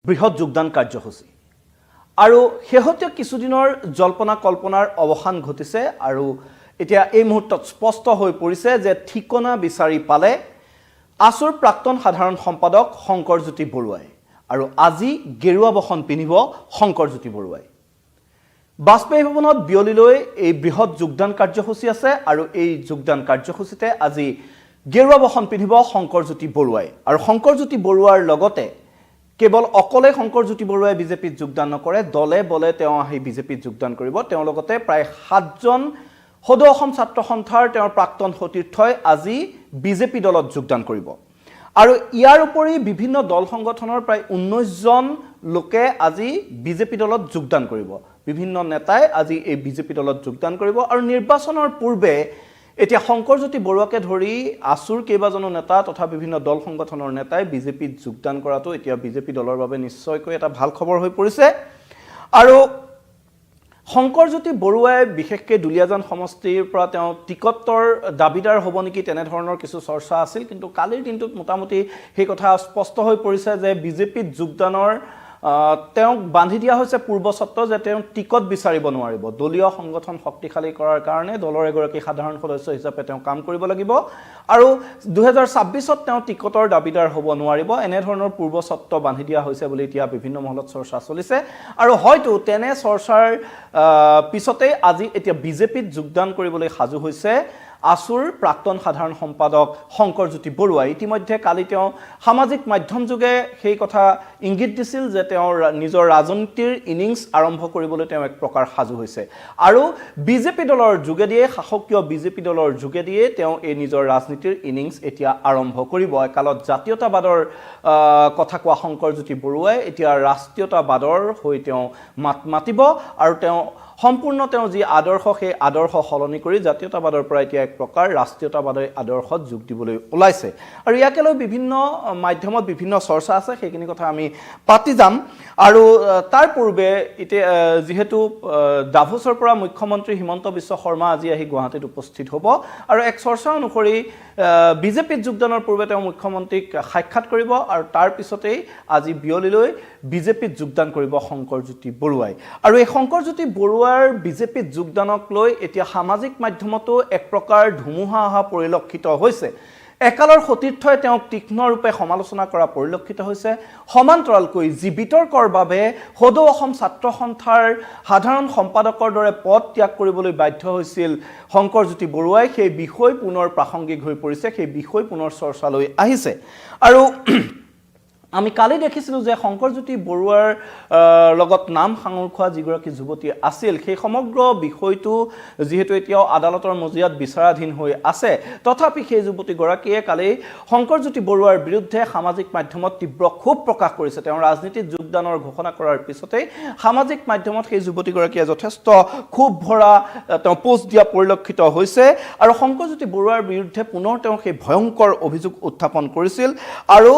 বৃহৎ যোগদান কাৰ্যসূচী আৰু শেহতীয়া কিছুদিনৰ জল্পনা কল্পনাৰ অৱসান ঘটিছে আৰু এতিয়া এই মুহূৰ্তত স্পষ্ট হৈ পৰিছে যে ঠিকনা বিচাৰি পালে আসুৰ প্ৰাক্তন সাধাৰণ সম্পাদক শংকৰজ্যোতি বৰুৱাই আৰু আজি গেৰুৱা বসন পিন্ধিব শংকৰজ্যোতি বৰুৱাই বাজপেয়ী ভৱনত বিয়লিলৈ এই বৃহৎ যোগদান কাৰ্যসূচী আছে আৰু এই যোগদান কাৰ্যসূচীতে আজি গেৰুৱা বসন পিন্ধিব শংকৰজ্যোতি বৰুৱাই আৰু শংকৰজ্যোতি বৰুৱাৰ লগতে কেৱল অকলে শংকৰজ্যোতি বৰুৱাই বিজেপিত যোগদান নকৰে দলে বলে তেওঁ আহি বিজেপিত যোগদান কৰিব তেওঁ লগতে প্ৰায় 7জন সদৌ অসম ছাত্ৰ সন্থাৰ তেওঁৰ প্ৰাক্তন সতীৰ্থই আজি বিজেপি দলত যোগদান কৰিব আৰু ইয়াৰ উপৰি বিভিন্ন দল সংগঠনৰ প্ৰায় 19জন লোকে আজি বিজেপি দলত যোগদান কৰিব বিভিন্ন নেতাই আজি এই বিজেপি দলত যোগদান কৰিব আৰু নিৰ্বাচনৰ পূৰ্বে এতিয়া শংকৰজ্যোতি বৰুৱাকে ধৰি আসুৰ কেইবাজনো নেতা তথা বিভিন্ন দল সংগঠনৰ নেতাই বিজেপিত যোগদান কৰাটো এতিয়া বিজেপি দলৰ বাবে নিশ্চয়কৈ এটা ভাল খবৰ হৈ পৰিছে আৰু শংকৰজ্যোতি বৰুৱাই বিশেষকৈ দুলিয়াজান সমষ্টিৰ পৰা তেওঁ টিকটৰ দাবিদাৰ হ'ব নেকি তেনে ধৰণৰ কিছু চৰ্চা আছিল কিন্তু কালিৰ দিনটোত মোটামুটি সেই কথা স্পষ্ট হৈ পৰিছে যে বিজেপিত যোগদানৰ তেওঁ বান্ধি দিয়া হৈছে পূৰ্বচত্ব যে তেওঁ টিকট বিচাৰিব নোৱাৰিব দলীয় সংগঠন শক্তিশালী কৰাৰ কাৰণে দলৰ এগৰাকী সাধাৰণ সদস্য হিচাপে তেওঁ কাম কৰিব লাগিব আৰু 2026ত তেওঁ টিকটৰ দাবিদাৰ হ'ব নোৱাৰিব এনে ধৰণৰ পূৰ্বচত্ব বান্ধি দিয়া হৈছে বুলি এতিয়া বিভিন্ন মহলত চৰ্চা চলিছে আৰু হয়তো তেনে চৰ্চাৰ পিছতে আজি এতিয়া বিজেপিত যোগদান কৰিবলৈ সাজু হৈছে আসুৰ প্ৰাক্তন সাধাৰণ সম্পাদক শংকৰজ্যোতি বৰুৱাই ইতিমধ্যে কালি তেওঁ সামাজিক মাধ্যম যোগে সেই কথা ইংগিত দিছিল যে তেওঁৰ নিজৰ ৰাজনীতিৰ ইনিংছ আৰম্ভ কৰিবলৈ তেওঁ এক প্ৰকাৰ সাজু হৈছে আৰু বিজেপি দলৰ যোগেদিয়ে শাসকীয় বিজেপি দলৰ যোগেদিয়ে তেওঁ এই নিজৰ ৰাজনীতিৰ ইনিংছ এতিয়া আৰম্ভ কৰিব একালত জাতীয়তাবাদৰ কথা কোৱা শংকৰজ্যোতি বৰুৱাই এতিয়া ৰাষ্ট্ৰীয়তাবাদৰ হৈ তেওঁ মাত মাতিব আৰু তেওঁ সম্পূৰ্ণ তেওঁ যি আদৰ্শ সেই আদৰ্শ সলনি কৰি জাতীয়তাবাদৰ পৰা এতিয়া এক প্ৰকাৰ ৰাষ্ট্ৰীয়তাবাদৰ আদৰ্শত যোগ দিবলৈ ওলাইছে আৰু ইয়াকে লৈ বিভিন্ন মাধ্যমত বিভিন্ন চৰ্চা আছে সেইখিনি কথা আমি পাতি যাম আৰু তাৰ পূৰ্বে এতিয়া যেহেতু ডাভোছৰ পৰা মুখ্যমন্ত্ৰী হিমন্ত বিশ্ব শৰ্মা আজি আহি গুৱাহাটীত উপস্থিত হ'ব আৰু এক চৰ্চা অনুসৰি বিজেপিত যোগদানৰ পূৰ্বে তেওঁ মুখ্যমন্ত্ৰীক সাক্ষাৎ কৰিব আৰু তাৰ পিছতেই আজি বিয়লিলৈ বিজেপিত যোগদান কৰিব শংকৰজ্যোতি বৰুৱাই আৰু এই শংকৰজ্যোতি বৰুৱাই বিজেপিত যোগদানক লৈ এতিয়া সামাজিক মাধ্যমতো এক প্ৰকাৰ ধুমুহা অহা পৰিলক্ষিত হৈছে একালৰ সতীৰ্থই তেওঁক তীক্ষ্ণৰূপে সমালোচনা কৰা পৰিলক্ষিত হৈছে সমান্তৰালকৈ যি বিতৰ্কৰ বাবে সদৌ অসম ছাত্ৰ সন্থাৰ সাধাৰণ সম্পাদকৰ দৰে পদ ত্যাগ কৰিবলৈ বাধ্য হৈছিল শংকৰজ্যোতি বৰুৱাই সেই বিষয় পুনৰ প্ৰাসংগিক হৈ পৰিছে সেই বিষয় পুনৰ চৰ্চালৈ আহিছে আৰু আমি কালি দেখিছিলোঁ যে শংকৰজ্যোতি বৰুৱাৰ লগত নাম সাঙুৰ খোৱা যিগৰাকী যুৱতী আছিল সেই সমগ্ৰ বিষয়টো যেহেতু এতিয়াও আদালতৰ মজিয়াত বিচাৰাধীন হৈ আছে তথাপি সেই যুৱতীগৰাকীয়ে কালি শংকৰজ্যোতি বৰুৱাৰ বিৰুদ্ধে সামাজিক মাধ্যমত তীব্ৰ ক্ষোভ প্ৰকাশ কৰিছে তেওঁ ৰাজনীতিত যোগদানৰ ঘোষণা কৰাৰ পিছতেই সামাজিক মাধ্যমত সেই যুৱতীগৰাকীয়ে যথেষ্ট ক্ষোভ ভৰা তেওঁ পোষ্ট দিয়া পৰিলক্ষিত হৈছে আৰু শংকৰজ্যোতি বৰুৱাৰ বিৰুদ্ধে পুনৰ তেওঁ সেই ভয়ংকৰ অভিযোগ উত্থাপন কৰিছিল আৰু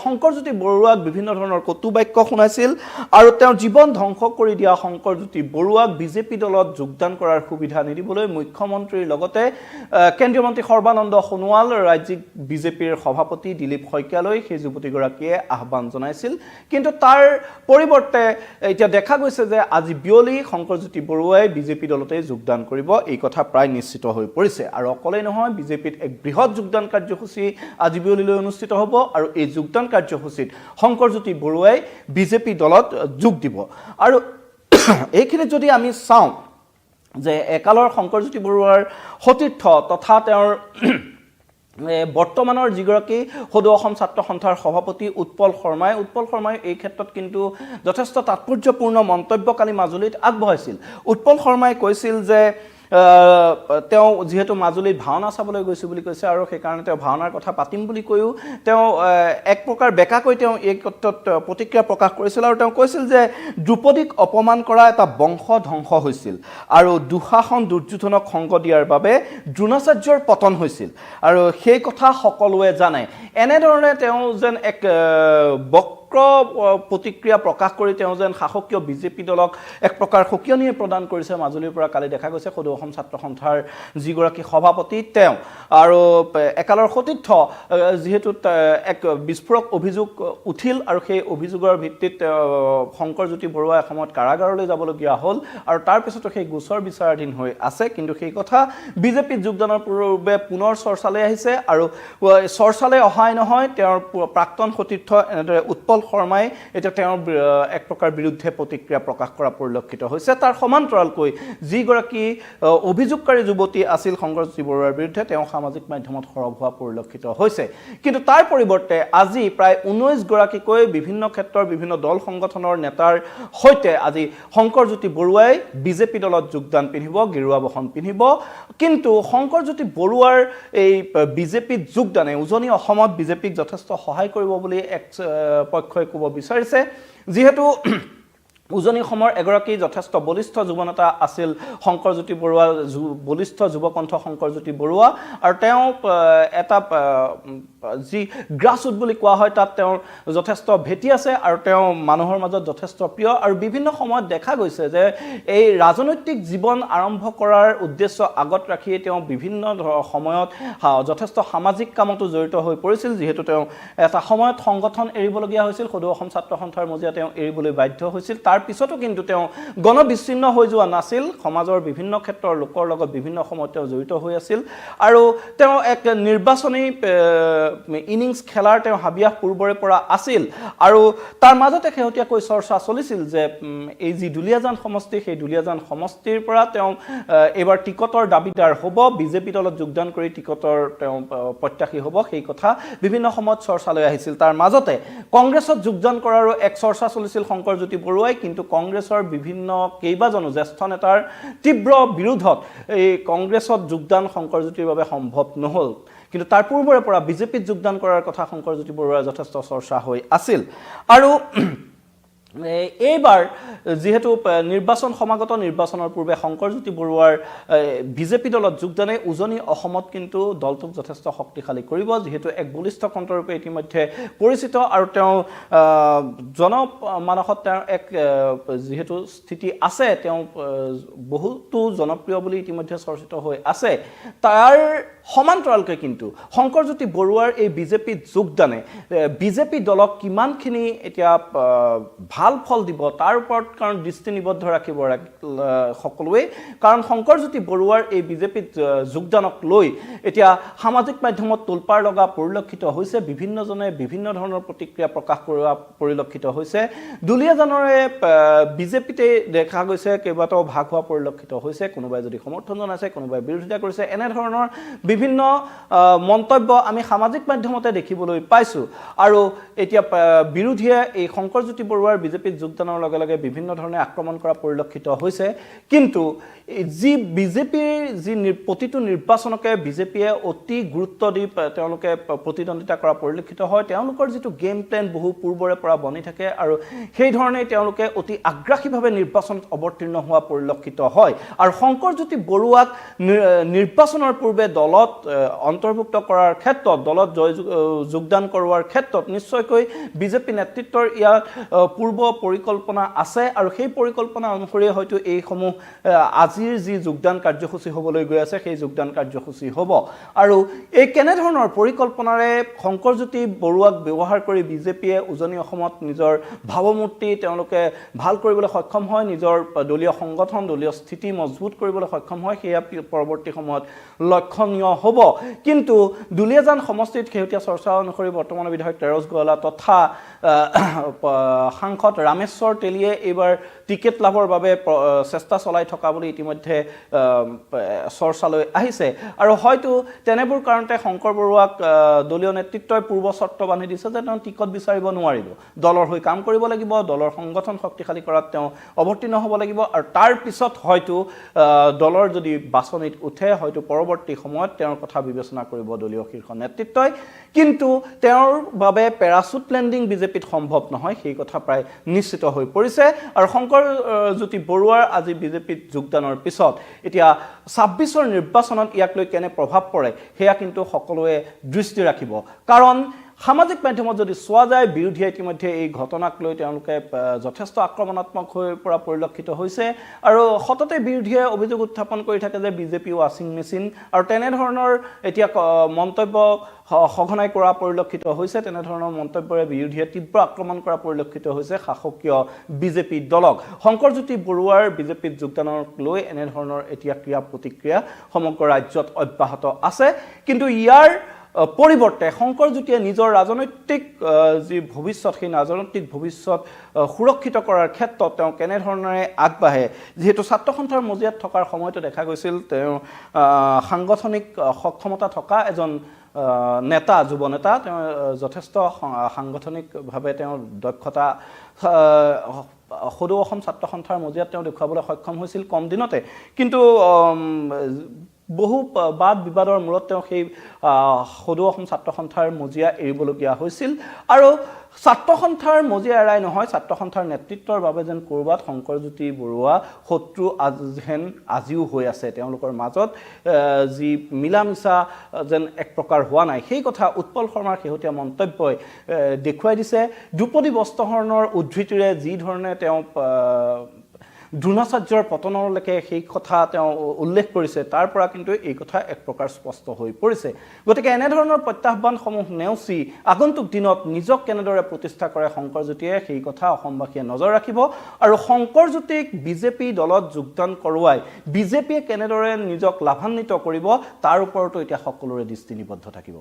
শংকৰজ্যোতি বৰুৱাক বিভিন্ন ধৰণৰ কটু বাক্য শুনাইছিল আৰু তেওঁৰ জীৱন ধ্বংস কৰি দিয়া শংকৰজ্যোতি বৰুৱাক বিজেপি দলত যোগদান কৰাৰ সুবিধা নিদিবলৈ মুখ্যমন্ত্ৰীৰ লগতে কেন্দ্ৰীয় মন্ত্ৰী সৰ্বানন্দ সোণোৱাল ৰাজ্যিক বিজেপিৰ সভাপতি দিলীপ শইকীয়ালৈ সেই যুৱতীগৰাকীয়ে আহ্বান জনাইছিল কিন্তু তাৰ পৰিৱৰ্তে এতিয়া দেখা গৈছে যে আজি বিয়লি শংকৰজ্যোতি বৰুৱাই বিজেপি দলতে যোগদান কৰিব এই কথা প্ৰায় নিশ্চিত হৈ পৰিছে আৰু অকলেই নহয় বিজেপিত এক বৃহৎ যোগদান কাৰ্যসূচী আজি বিয়লিলৈ অনুষ্ঠিত হ'ব আৰু এই যোগদান কাৰ্যসূচীত শংকৰজ্যোতি বৰুৱাই বিজেপি দলত যোগ দিব আৰু এইখিনি যদি আমি চাওঁ যে একালৰ শংকৰজ্যোতি বৰুৱাৰ সতীৰ্থ তথা তেওঁৰ বৰ্তমানৰ যিগৰাকী সদৌ অসম ছাত্ৰ সন্থাৰ সভাপতি উৎপল শৰ্মাই এই ক্ষেত্ৰত কিন্তু যথেষ্ট তাৎপৰ্যপূৰ্ণ মন্তব্য কালি মাজুলীত আগবঢ়াইছিল উৎপল শৰ্মাই কৈছিল যে তেওঁ যেহেতু মাজুলীত ভাওনা চাবলৈ গৈছে বুলি কৈছে আৰু সেইকাৰণে তেওঁ ভাওনাৰ কথা পাতিম বুলি কৈও তেওঁ এক প্ৰকাৰ বেকাকৈ তেওঁ এই ক্ষেত্ৰত প্ৰতিক্ৰিয়া প্ৰকাশ কৰিছিল আৰু তেওঁ কৈছিল যে দ্ৰুপদীক অপমান কৰা এটা বংশ ধ্বংস হৈছিল আৰু দুঃশাসন দুৰ্যোধনক সংগ দিয়াৰ বাবে দ্ৰোণাচাৰ্যৰ পতন হৈছিল আৰু সেই কথা সকলোৱে জানে এনেধৰণে তেওঁ যেন এক বক্ৰ প্ৰতিক্ৰিয়া প্ৰকাশ কৰি তেওঁ যেন শাসকীয় বিজেপি দলক এক প্ৰকাৰ সকিয়নি প্ৰদান কৰিছে মাজুলীৰ পৰা কালি দেখা গৈছে সদৌ অসম ছাত্ৰ সন্থাৰ যিগৰাকী সভাপতি তেওঁ আৰু একালৰ সতীৰ্থ যেহেতু এক বিস্ফোৰক অভিযোগ উঠিল আৰু সেই অভিযোগৰ ভিত্তিত শংকৰজ্যোতি বৰুৱা এসময়ত কাৰাগাৰলৈ যাবলগীয়া হ'ল আৰু তাৰ পিছতো সেই গোচৰ বিচাৰাধীন হৈ আছে কিন্তু সেই কথা বিজেপিত যোগদানৰ পূৰ্বে পুনৰ চৰ্চালৈ আহিছে আৰু চৰ্চালৈ অহাই নহয় তেওঁৰ প্ৰাক্তন সতীৰ্থ এনেদৰে উৎপল শৰ্মাই এতিয়া তেওঁৰ এক প্ৰকাৰ বিৰুদ্ধে প্ৰতিক্ৰিয়া প্ৰকাশ কৰা পৰিলক্ষিত হৈছে তাৰ সমান্তৰালকৈ যিগৰাকী অভিযোগকাৰী যুৱতী আছিল শংকৰজ্যোতি বৰুৱাৰ বিৰুদ্ধে তেওঁ সামাজিক মাধ্যমত সৰব হোৱা পৰিলক্ষিত হৈছে কিন্তু তাৰ পৰিৱৰ্তে আজি প্ৰায় 19 গৰাকীকৈ বিভিন্ন ক্ষেত্ৰৰ বিভিন্ন দল সংগঠনৰ নেতাৰ সৈতে আজি শংকৰজ্যোতি বৰুৱাই বিজেপি দলত যোগদান পিন্ধিব গেৰুৱা বসন পিন্ধিব কিন্তু শংকৰজ্যোতি বৰুৱাৰ এই বিজেপিত যোগদানে উজনি অসমত বিজেপিক যথেষ্ট সহায় কৰিব বুলি এক পক্ষই ক'ব বিচাৰিছে যিহেতু উজনি অসমৰ এগৰাকী যথেষ্ট বলিষ্ঠ যুৱনেতা আছিল শংকৰজ্যোতি বৰুৱা বলিষ্ঠ যুৱকণ্ঠ শংকৰজ্যোতি বৰুৱা আৰু তেওঁ এটা যি গ্ৰাছৰুট বুলি কোৱা হয় তাত তেওঁৰ যথেষ্ট ভেটি আছে আৰু তেওঁ মানুহৰ মাজত যথেষ্ট প্ৰিয় আৰু বিভিন্ন সময়ত দেখা গৈছে যে এই ৰাজনৈতিক জীৱন আৰম্ভ কৰাৰ উদ্দেশ্য আগত ৰাখি তেওঁ বিভিন্ন সময়ত যথেষ্ট সামাজিক কামতো জড়িত হৈ পৰিছিল যিহেতু তেওঁ এটা সময়ত সংগঠন এৰিবলগীয়া হৈছিল সদৌ অসম ছাত্ৰ সন্থাৰ মজিয়া তেওঁ এৰিবলৈ বাধ্য হৈছিল তাৰ পিছতো কিন্তু তেওঁ গণবিচ্ছিন্ন হৈ যোৱা নাছিল সমাজৰ বিভিন্ন ক্ষেত্ৰৰ লোকৰ লগত বিভিন্ন সময়ত তেওঁ জড়িত হৈ আছিল আৰু তেওঁ এক নিৰ্বাচনী ইনিংছ খেলাৰ তেওঁ হাবিয়াস পূৰ্বৰে পৰা আছিল আৰু তাৰ মাজতে শেহতীয়াকৈ চৰ্চা চলিছিল যে এই যি দুলীয়াজান সমষ্টি সেই দুলীয়াজান সমষ্টিৰ পৰা তেওঁ এবাৰ টিকটৰ দাবীদাৰ হ'ব বিজেপি দলত যোগদান কৰি টিকটৰ তেওঁ প্ৰত্যাশী হ'ব সেই কথা বিভিন্ন সময়ত চৰ্চালৈ আহিছিল তাৰ মাজতে কংগ্ৰেছত যোগদান কৰাৰো এক চৰ্চা চলিছিল শংকৰজ্যোতি বৰুৱাই কিন্তু কংগ্ৰেছৰ বিভিন্ন কেইবাজনো জ্যেষ্ঠ নেতাৰ তীব্ৰ বিৰোধত এই কংগ্ৰেছত যোগদান শংকৰজ্যোতিৰ বাবে সম্ভৱ নহ'ল কিন্তু তাৰ পূৰ্বৰে পৰা বিজেপিত যোগদান কৰাৰ কথা শংকৰজ্যোতি বৰুৱাৰ যথেষ্ট চৰ্চা হৈ আছিল আৰু এইবাৰ যেহেতু নিৰ্বাচন সমাগত নিৰ্বাচনৰ পূৰ্বে শংকৰজ্যোতি বৰুৱাৰ বিজেপি দলত যোগদানে উজনি অসমত কিন্তু দলটোক যথেষ্ট শক্তিশালী কৰিব যেহেতু এক বলিষ্ঠ কণ্ঠৰূপে ইতিমধ্যে পৰিচিত আৰু তেওঁ জনমানসত তেওঁৰ এক যেহেতু স্থিতি আছে তেওঁ বহুতো জনপ্ৰিয় বুলি ইতিমধ্যে চৰ্চিত হৈ আছে তাৰ সমান্তৰালকৈ কিন্তু শংকৰজ্যোতি বৰুৱাৰ এই বিজেপিত যোগদানে বিজেপি দলক কিমানখিনি এতিয়া ভাল ফল দিব তাৰ ওপৰত কাৰণ দৃষ্টি নিবদ্ধ ৰাখিব সকলোৱে কাৰণ শংকৰজ্যোতি বৰুৱাৰ এই বিজেপিত যোগদানক লৈ এতিয়া সামাজিক মাধ্যমত তোলপাৰ লগা পৰিলক্ষিত হৈছে বিভিন্নজনে বিভিন্ন ধৰণৰ প্ৰতিক্ৰিয়া প্ৰকাশ কৰা পৰিলক্ষিত হৈছে দুলীয়াজানৰে বিজেপিতে দেখা গৈছে কেইবাটাও ভাগ হোৱা পৰিলক্ষিত হৈছে কোনোবাই যদি সমৰ্থন জনাইছে কোনোবাই বিৰোধিতা কৰিছে এনে ধৰণৰ বিভিন্ন মন্তব্য আমি সামাজিক মাধ্যমতে দেখিবলৈ পাইছো আৰু এতিয়া বিৰোধীয়ে এই শংকৰজ্যোতি বৰুৱাৰ বিজেপিত যোগদানৰ লগে লগে বিভিন্ন ধৰণে আক্ৰমণ কৰা পৰিলক্ষিত হৈছে কিন্তু যি বিজেপিৰ যি প্ৰতিটো নিৰ্বাচনকে বিজেপিয়ে অতি গুৰুত্ব দি তেওঁলোকে প্ৰতিদ্বন্দ্বিতা কৰা পৰিলক্ষিত হয় তেওঁলোকৰ যিটো গেম প্লেন বহু পূৰ্বৰে পৰা বনি থাকে আৰু সেই ধৰণে তেওঁলোকে অতি আগ্ৰাসীভাৱে নিৰ্বাচনত অৱতীৰ্ণ হোৱা পৰিলক্ষিত হয় আৰু শংকৰজ্যোতি বৰুৱাক নিৰ্বাচনৰ পূৰ্বে দলত অন্তৰ্ভুক্ত কৰাৰ ক্ষেত্ৰত দলত যোগদান কৰোৱাৰ ক্ষেত্ৰত নিশ্চয়কৈ বিজেপি নেতৃত্বৰ ইয়াত পূৰ্ব পৰিকল্পনা আছে আৰু সেই পৰিকল্পনা অনুসৰি হয়তো এইসমূহ আজিৰ যি যোগদান কাৰ্যসূচী হ'বলৈ গৈ আছে সেই যোগদান কাৰ্যসূচী হ'ব আৰু এই কেনেধৰণৰ পৰিকল্পনাৰে শংকৰজ্যোতি বৰুৱাক ব্যৱহাৰ কৰি বিজেপিয়ে উজনি অসমত নিজৰ ভাৱমূৰ্তি তেওঁলোকে ভাল কৰিবলৈ সক্ষম হয় নিজৰ দলীয় সংগঠন দলীয় স্থিতি মজবুত কৰিবলৈ সক্ষম হয় সেয়া পৰৱৰ্তী সময়ত লক্ষণীয় হ'ব কিন্তু দুলীয়াজান সমষ্টিত শেহতীয়া চৰ্চা অনুসৰি বৰ্তমানৰ বিধায়ক তেৰছ গোৱালা তথা সাংসদ ৰামেশ্বৰ তেলীয়ে এইবাৰ টিকেট লাভৰ বাবে চেষ্টা চলাই থকা বুলি ইতিমধ্যে চৰ্চালৈ আহিছে আৰু হয়তো তেনেবোৰ কাৰণতে শংকৰ বৰুৱাক দলীয় নেতৃত্বই পূৰ্ব চৰ্ত বান্ধি দিছে যে তেওঁ টিকট বিচাৰিব নোৱাৰিব দলৰ হৈ কাম কৰিব লাগিব দলৰ সংগঠন শক্তিশালী কৰাত তেওঁ অৱতীৰ্ণ হ'ব লাগিব আৰু তাৰ পিছত হয়তো দলৰ যদি বাছনিত উঠে হয়তো পৰৱৰ্তী সময়ত তেওঁৰ কথা বিবেচনা কৰিব দলীয় শীৰ্ষ নেতৃত্বই কিন্তু তেওঁৰ বাবে পেৰাচুট লেণ্ডিং বিজেপিত সম্ভৱ নহয় সেই কথা প্ৰায় নিশ্চিত হৈ পৰিছে আৰু শংকৰজ্যোতি বৰুৱাৰ আজি বিজেপিত যোগদানৰ পিছত এতিয়া ২৬ৰ নিৰ্বাচনত ইয়াক লৈ কেনে প্ৰভাৱ পৰে সেয়া কিন্তু সকলোৱে দৃষ্টি ৰাখিব কাৰণ সামাজিক মাধ্যমত যদি চোৱা যায় বিৰোধীয়ে ইতিমধ্যে এই ঘটনাক লৈ তেওঁলোকে যথেষ্ট আক্ৰমণাত্মক হৈ পৰা পৰিলক্ষিত হৈছে আৰু সততে বিৰোধীয়ে অভিযোগ উত্থাপন কৰি থাকে যে বিজেপি ৱাশ্বিং মেচিন আৰু তেনেধৰণৰ এতিয়া মন্তব্য সঘনাই কৰা পৰিলক্ষিত হৈছে তেনেধৰণৰ মন্তব্যৰে বিৰোধীয়ে তীব্ৰ আক্ৰমণ কৰা পৰিলক্ষিত হৈছে শাসকীয় বিজেপি দলক শংকৰজ্যোতি বৰুৱাৰ বিজেপিত যোগদানক লৈ এনেধৰণৰ এতিয়া ক্ৰিয়া প্ৰতিক্ৰিয়া সমগ্ৰ ৰাজ্যত অব্যাহত আছে কিন্তু ইয়াৰ পৰিৱৰ্তে শংকৰজ্যোতিয়ে নিজৰ ৰাজনৈতিক যি ভৱিষ্যত সেই ৰাজনৈতিক ভৱিষ্যত সুৰক্ষিত কৰাৰ ক্ষেত্ৰত তেওঁ কেনেধৰণে আগবাঢ়ে যেহেতু ছাত্ৰ সন্থাৰ মজিয়াত থকাৰ সময়তে দেখা গৈছিল তেওঁ সাংগঠনিক সক্ষমতা থকা এজন নেতা যুৱ নেতা তেওঁ যথেষ্ট সাংগঠনিকভাৱে তেওঁৰ দক্ষতা সদৌ অসম ছাত্ৰ সন্থাৰ মজিয়াত তেওঁ দেখুৱাবলৈ সক্ষম হৈছিল কম দিনতে কিন্তু বহু বাদ বিবাদৰ মূৰত তেওঁ সেই সদৌ অসম ছাত্ৰ সন্থাৰ মজিয়া এৰিবলগীয়া হৈছিল আৰু ছাত্ৰ সন্থাৰ মজিয়া এৰাই নহয় ছাত্ৰ সন্থাৰ নেতৃত্বৰ বাবে যেন কৰবাত শংকৰজ্যোতি বৰুৱা শত্ৰু যেন আজিও হৈ আছে তেওঁলোকৰ মাজত যি মিলামিছা যেন এক প্ৰকাৰ হোৱা নাই সেই কথা উৎপল শৰ্মাৰ শেহতীয়া মন্তব্যই দেখুৱাই দিছে দ্ৰুপদী বস্ত্ৰহৰণৰ উদ্ধৃতিৰে যি ধৰণে তেওঁ দ্ৰোণাচাৰ্যৰ পতনলৈকে সেই কথা তেওঁ উল্লেখ কৰিছে তাৰ পৰা কিন্তু এই কথা এক প্ৰকাৰ স্পষ্ট হৈ পৰিছে গতিকে এনেধৰণৰ প্ৰত্যাহ্বানসমূহ নেওচি আগন্তুক দিনত নিজক কেনেদৰে প্ৰতিষ্ঠা কৰে শংকৰজ্যোতিয়ে সেই কথা অসমবাসীয়ে নজৰ ৰাখিব আৰু শংকৰজ্যোতিক বিজেপি দলত যোগদান কৰোৱাই বিজেপিয়ে কেনেদৰে নিজক লাভান্বিত কৰিব তাৰ ওপৰতো এতিয়া সকলোৰে দৃষ্টি নিবদ্ধ থাকিব